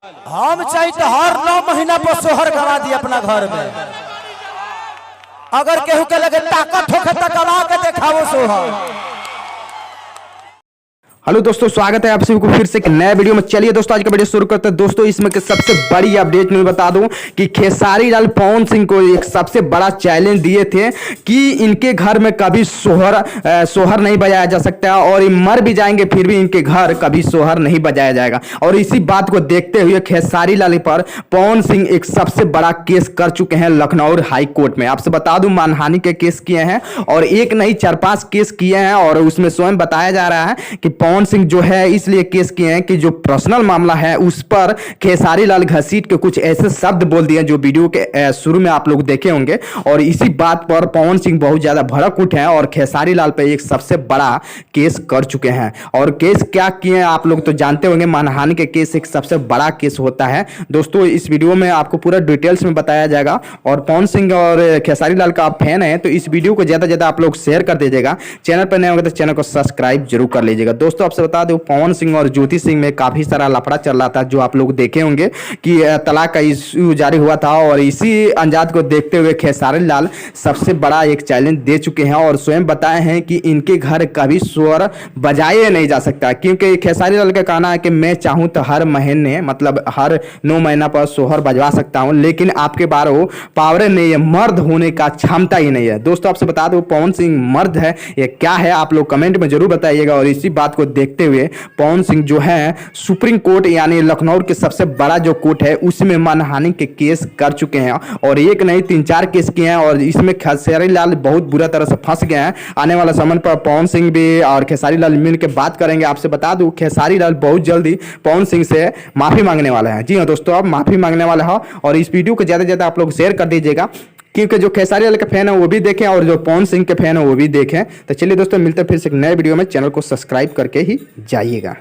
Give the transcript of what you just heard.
हम चाहिए तो हर 9 महीना पर सोहर गवा दी अपना घर में। अगर केहू के लगे ताकत होखे तो गवा के दिखाओ सोहर। हेलो दोस्तों, स्वागत है आप सभी को फिर से एक नए वीडियो में। चलिए दोस्तों, आज का वीडियो शुरू करते हैं। दोस्तों, इसमें के सबसे बड़ी अपडेट मैं बता दूं कि खेसारी लाल पवन सिंह को एक सबसे बड़ा चैलेंज दिए थे कि इनके घर में कभी सोहर नहीं बजाया जा सकता और ये मर भी जाएंगे फिर भी इनके घर कभी सोहर नहीं बजाया जाएगा। और इसी बात को देखते हुए खेसारी लाल पर पवन सिंह एक सबसे बड़ा केस कर चुके हैं लखनऊ हाई कोर्ट में। आपसे बता दूं, मानहानि के केस किए हैं और एक नहीं 4-5 केस किए हैं। और उसमें स्वयं बताया जा रहा है कि पवन सिंह जो है इसलिए केस किए हैं कि जो पर्सनल मामला है उस पर खेसारी लाल घसीट के कुछ ऐसे शब्द बोल दिए जो वीडियो के शुरू में आप लोग देखे होंगे। और इसी बात पर पवन सिंह बहुत ज्यादा भड़क उठे हैं और खेसारी लाल पे एक सबसे बड़ा केस कर चुके हैं। और केस क्या किए हैं आप लोग तो जानते होंगे, मानहानि के केस एक सबसे बड़ा केस होता है। दोस्तों, इस वीडियो में आपको पूरा डिटेल्स में बताया जाएगा। और पवन सिंह और खेसारी लाल का आप फैन है तो इस वीडियो को ज्यादा ज्यादा आप लोग शेयर कर दीजिएगा। चैनल पर नए होंगे तो चैनल को सब्सक्राइब जरूर कर लीजिएगा। दोस्तों, आपसे बता दूं, पवन सिंह और ज्योति सिंह में काफी सारा लफड़ा चल रहा था जो आप लोग देखे होंगे कि तलाक का इश्यू जारी हुआ था। और इसी अंजात को देखते हुए खेसारी लाल सबसे बड़ा एक चैलेंज दे चुके हैं और स्वयं बताए हैं कि इनके घर कभी स्वर बजाए नहीं जा सकता। क्योंकि खेसारी लाल का कहना है कि मैं चाहूं तो हर महीने मतलब हर 9 महीना पर सोहर बजवा सकता हूं, लेकिन आपके बार वो पावर नहीं है, मर्द होने का क्षमता ही नहीं है। दोस्तों, आपसे बता दूं, पवन सिंह मर्द है ये क्या है आप लोग कमेंट में जरूर बताइएगा। और इसी बात को देखते हुए पवन सिंह जो है सुप्रीम कोर्ट यानी लखनऊ के सबसे बड़ा जो कोर्ट है उसमें मानहानि के केस कर चुके हैं। और एक नहीं 3-4 केस किए हैं और इसमें खेसारी लाल बहुत बुरा तरह से फंस गए हैं। आने वाला समय पर पवन सिंह भी और खेसारी लाल मिल के बात करेंगे। आपसे बता दूं, खेसारी लाल बहुत जल्दी पवन सिंह से माफी मांगने वाले हैं। जी हाँ दोस्तों, आप माफी मांगने वाले हैं। और इस वीडियो को ज्यादा से ज्यादा आप लोग शेयर कर दीजिएगा क्योंकि जो खेसारी लाल के फैन है वो भी देखें और जो पवन सिंह के फैन है वो भी देखें। तो चलिए दोस्तों, मिलते हैं फिर से एक नए वीडियो में। चैनल को सब्सक्राइब करके ही जाइएगा।